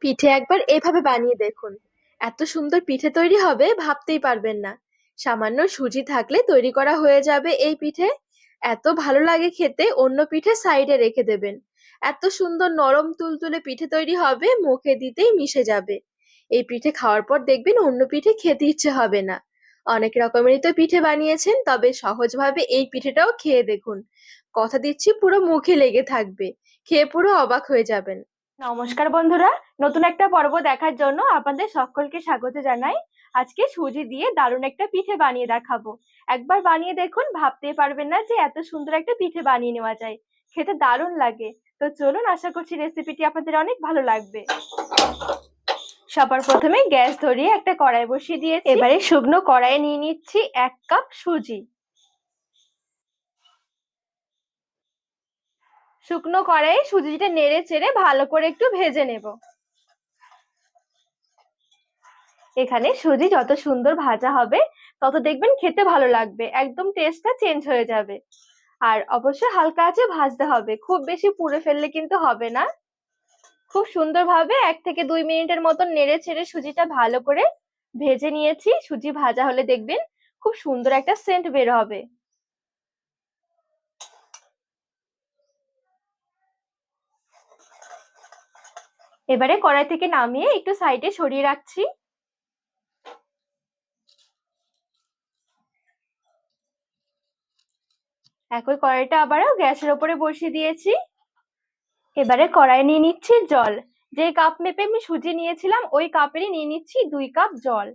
পিঠে একবার এইভাবে বানিয়ে দেখুন। এত সুন্দর পিঠে তৈরি হবে ভাবতেই পারবেন না। সামান্য সুজি থাকলে তৈরি করা হয়ে যাবে এই পিঠে। এত ভালো লাগে খেতে, অন্য পিঠে সাইডে রেখে দেবেন। এত সুন্দর নরম তুলতুলে পিঠে তৈরি হবে, মুখে দিতেই মিশে যাবে। এই পিঠে খাওয়ার পর দেখবেন অন্য পিঠে খেতে ইচ্ছে হবে না। অনেক রকমেরই তো পিঠে বানিয়েছেন, তবে সহজভাবে এই পিঠেটাও খেয়ে দেখুন। কথা দিচ্ছি পুরো মুখে লেগে থাকবে। খেয়ে পুরো অবাক হয়ে যাবেন। নমস্কার বন্ধুরা, নতুন একটা পর্ব দেখার জন্য আপনাদের সকলকে স্বাগত জানাই। আজকে সুজি দিয়ে দারুণ একটা পিঠে বানিয়ে দেখাবো। একবার বানিয়ে দেখুন, ভাবতেই পারবেন না যে এত সুন্দর একটা পিঠে বানিয়ে নেওয়া যায়। খেতে দারুণ লাগে। তো চলুন, আশা করছি রেসিপিটি আপনাদের অনেক ভালো লাগবে। সবার প্রথমে গ্যাস ধরিয়ে একটা কড়াই বসিয়ে দিয়েছি। এবারে শুকনো কড়াইয়ে নিয়ে নিচ্ছি 1 কাপ সুজি। শুকনো কড়াইয়ে সুজিটা নেড়ে চেড়ে ভালো করে একটু ভেজে নেব। এখানে সুজি যত সুন্দর ভাজা হবে তত দেখবেন খেতে ভালো লাগবে, একদম টেস্টটা চেঞ্জ হয়ে যাবে। আর অবশ্যই হালকা আঁচে ভাজতে হবে, খুব বেশি পুড়ে ফেললে কিন্তু হবে না। খুব সুন্দরভাবে 1 থেকে 2 মিনিটের মতন নেড়ে ছেড়ে সুজিটা ভালো করে ভেজে নিয়েছি। সুজি ভাজা হলে দেখবেন খুব সুন্দর একটা সেন্ট বের হবে। এবারে কড়াই থেকে নামিয়ে একটু সাইডে সরিয়ে রাখছি। একই কড়াইটা আবারও গ্যাসের ওপরে বসিয়ে দিয়েছি। এবারে কড়াই নিয়ে নিচ্ছি জল। যে কাপ মেপে আমি সুজি নিয়েছিলাম ওই কাপেরই নিয়ে নিচ্ছি 2 কাপ জল।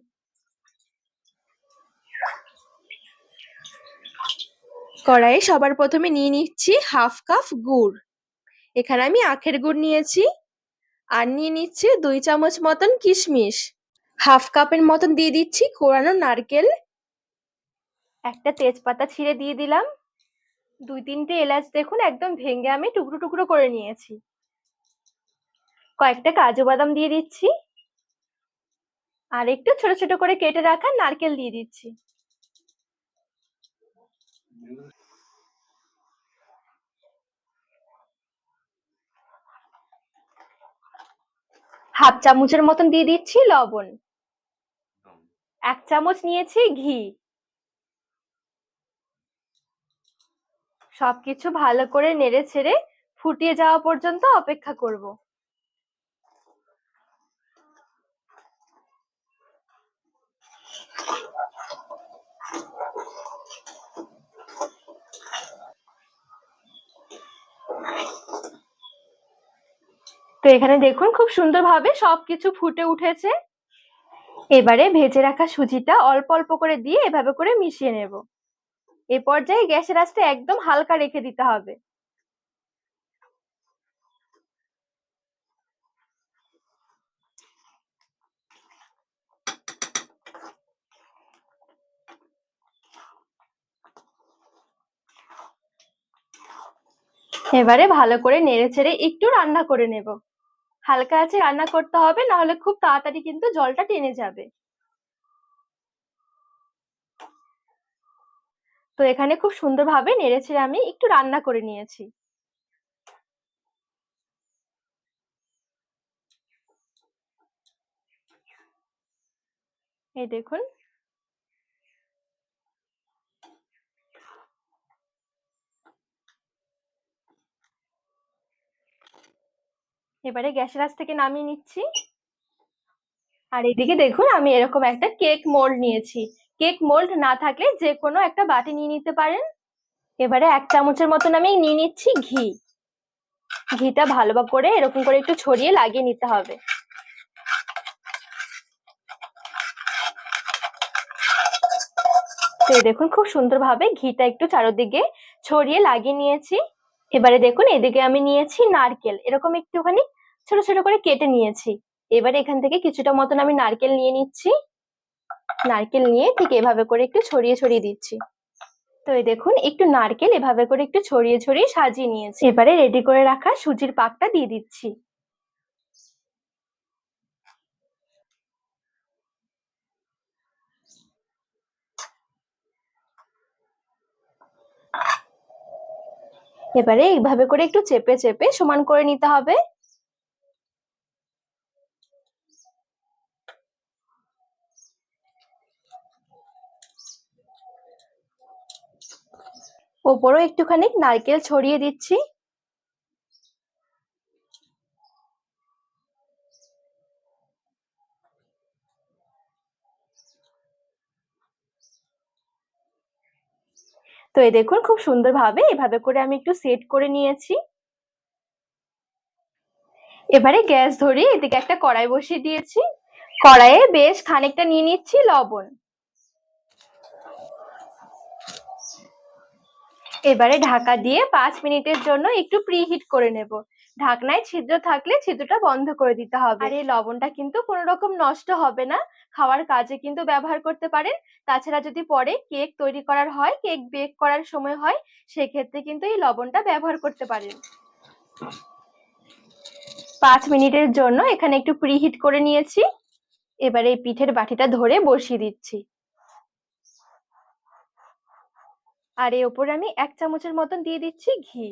কড়াইয়ে সবার প্রথমে নিয়ে নিচ্ছি হাফ কাপ গুড়। এখানে আমি আখের গুড় নিয়েছি। আর নিয়ে নিচ্ছি 2 চামচ মতন কিশমিশ। হাফ কাপের মতন দিয়ে দিচ্ছি কোরানো নারকেল। একটা তেজপাতা ছিঁড়ে দিয়ে দিলাম। 2-3টে এলাচ দেখুন একদম ভেঙে আমি টুকরো টুকরো করে নিয়েছি। কয়েকটা কাজু বাদাম দিয়ে দিচ্ছি। আর একটু ছোট ছোট করে কেটে রাখা নারকেল দিয়ে দিচ্ছি। হাফ চামচের মতন দিয়ে দিচ্ছি লবণ। 1 চামচ নিয়েছি ঘি। সবকিছু ভালো করে নেড়ে ছেড়ে ফুটিয়ে যাওয়া পর্যন্ত অপেক্ষা করব। তো এখানে দেখুন খুব সুন্দরভাবে সবকিছু ফুটে উঠেছে। এবারে ভেজে রাখা সুজিটা অল্প অল্প করে দিয়ে এভাবে করে মিশিয়ে নেব। এ পর্যায়ে গ্যাসের আঁচটা একদম হালকা রেখে দিতে হবে। এবারে ভালো করে নেড়ে ছেড়ে একটু রান্না করে নেব। হালকা আঁচে রান্না করতে হবে, না হলে খুব তাড়াতাড়ি কিন্তু জলটা টেনে যাবে। তো এখানে খুব সুন্দরভাবে নেড়ে ছেড়ে আমি একটু রান্না করে নিয়েছি। এই দেখুন। এবারে গ্যাসের আঁচ থেকে নামিয়ে নিচ্ছি। আর এদিকে দেখুন আমি এরকম একটা কেক মোল্ড নিয়েছি। কেক মোল্ড না থাকলে যে কোনো একটা বাটি নিয়ে নিতে পারেন। এবারে 1 চামচের মতন আমি নিয়ে নিচ্ছি ঘি। ঘিটা ভালো করে এরকম করে একটু ছড়িয়ে লাগিয়ে নিতে হবে। তো দেখুন খুব সুন্দরভাবে ঘিটা একটু চারদিকে ছড়িয়ে লাগিয়ে নিয়েছি। এবারে দেখুন এদিকে আমি নিয়েছি নারকেল, এরকম একটুখানি ছোট ছোট করে কেটে নিয়েছি। এবারে এখান থেকে কিছুটা মতন আমি নারকেল নিয়ে নিচ্ছি। নারকেল নিয়ে ঠিক এভাবে করে একটু ছড়িয়ে ছড়িয়ে দিচ্ছি। তো এই দেখুন একটু নারকেল এভাবে করে একটু ছড়িয়ে ছড়িয়ে সাজিয়ে নিয়েছি। এবারে রেডি করে রাখা সুজির পাকটা দিয়ে দিচ্ছি। এবারে এইভাবে করে একটু চেপে চেপে সমান করে নিতে হবে। ওপরও একটুখানি নারকেল ছড়িয়ে দিচ্ছি। তো এই দেখুন খুব সুন্দরভাবে এভাবে করে আমি একটু সেট করে নিয়েছি। এবারে গ্যাস ধরিয়ে এদিকে একটা কড়াই বসিয়ে দিয়েছি। কড়াইয়ে বেশ খানিকটা নিয়ে নিচ্ছি লবণ। এবারে ঢাকা দিয়ে 5 মিনিটের জন্য একটু প্রিহিট করে নেব। ঢাকনায় ছিদ্র থাকলে ছিদ্রটা বন্ধ করে দিতে হবে। আর এই লবণটা কিন্তু কোনো রকম নষ্ট হবে না, খাওয়ার কাজে কিন্তু ব্যবহার করতে পারেন। তাছাড়া যদি পরে কেক তৈরি করার হয়, কেক বেক করার সময় হয়, সেক্ষেত্রে কিন্তু এই লবণটা ব্যবহার করতে পারেন। 5 মিনিটের জন্য এখানে একটু প্রিহিট করে নিয়েছি। এবারে এই পিঠের বাটিটা ধরে বসিয়ে দিচ্ছি। আর এর উপরে আমি 1 চামচের মতন দিয়ে দিচ্ছি ঘি।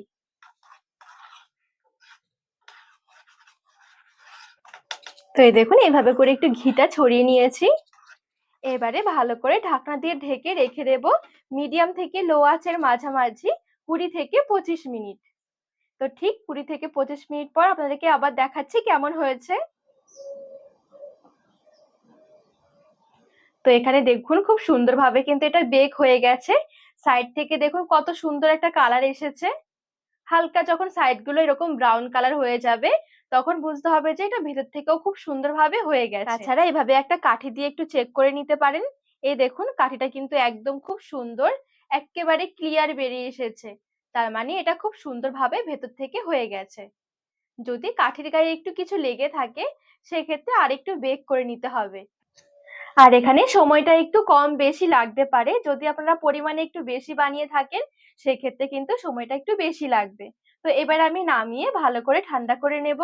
তো এই দেখুন এভাবে করে একটু ঘিটা ছড়িয়ে নিয়েছি। এবারে ভালো করে ঢাকনা দিয়ে ঢেকে রেখে দেব মিডিয়াম থেকে লো আঁচের মাঝামাঝি 20 থেকে 25 মিনিট। তো ঠিক 20 থেকে 25 মিনিট পর আপনাদেরকে আবার দেখাচ্ছি কেমন হয়েছে। তো এখানে দেখুন খুব সুন্দরভাবে কিন্তু এটা বেক হয়ে গেছে। সাইড থেকে দেখুন কত সুন্দর একটা কালার এসেছে। হালকা যখন সাইড গুলো এরকম ব্রাউন কালার হয়ে যাবে, তখন বুঝতে হবে যে এটা ভেতর থেকেও খুব সুন্দরভাবে হয়ে গেছে। তাছাড়া এভাবে একটা কাঠি দিয়ে একটু চেক করে নিতে পারেন। এই দেখুন কাঠিটা কিন্তু একদম খুব সুন্দর, একেবারে ক্লিয়ার বেরিয়ে এসেছে। তার মানে এটা খুব সুন্দরভাবে ভেতর থেকে হয়ে গেছে। যদি কাঠির গায়ে একটু কিছু লেগে থাকে, সেক্ষেত্রে আরেকটু বেক করে নিতে হবে। আর এখানে সময়টা একটু কম বেশি লাগতে পারে। যদি আপনারা পরিমাণে একটু বেশি বানিয়ে থাকেন, সেক্ষেত্রে কিন্তু সময়টা একটু বেশি লাগবে। তো এবার আমি নামিয়ে ভালো করে ঠান্ডা করে নেব।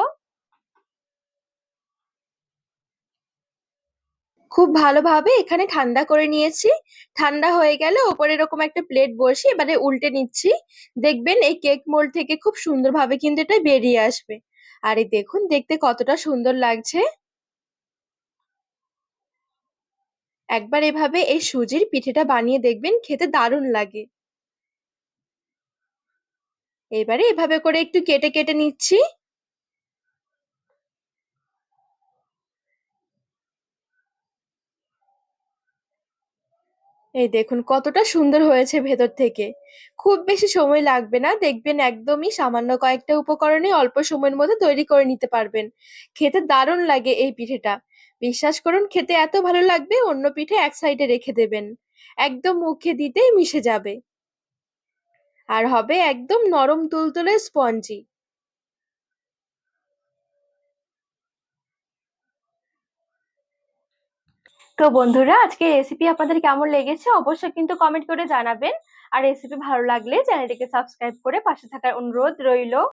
খুব ভালোভাবে এখানে ঠান্ডা করে নিয়েছি। ঠান্ডা হয়ে গেলে ওপরে এরকম একটা প্লেট বসিয়ে এবারে উল্টে নিচ্ছি। দেখবেন এই কেক মোল্ড থেকে খুব সুন্দরভাবে কিন্তু এটা বেরিয়ে আসবে। আর এই দেখুন দেখতে কতটা সুন্দর লাগছে। একবার এভাবে এই সুজির পিঠেটা বানিয়ে দেখবেন, খেতে দারুণ লাগে। এবারে এভাবে করে একটু কেটে কেটে নিচ্ছি। এই দেখুন কতটা সুন্দর হয়েছে ভেতর থেকে। খুব বেশি সময় লাগবে না, দেখবেন একদমই সামান্য কয়েকটা উপকরণে অল্প সময়ের মধ্যে তৈরি করে নিতে পারবেন। খেতে দারুণ লাগে এই পিঠেটা। বিশ্বাস করুন খেতে এত ভালো লাগবে, অন্য পিঠে এক সাইডে রেখে দেবেন, একদম মুখে দিতেই মিশে যাবে। আর হবে একদম নরম তুলতুলে স্পঞ্জি। তো বন্ধুরা আজকে রেসিপি আপনাদের কেমন লেগেছে অবশ্যই কিন্তু কমেন্ট করে জানাবেন। আর রেসিপি ভালো লাগলে চ্যানেলটিকে সাবস্ক্রাইব করে পাশে থাকার অনুরোধ রইল।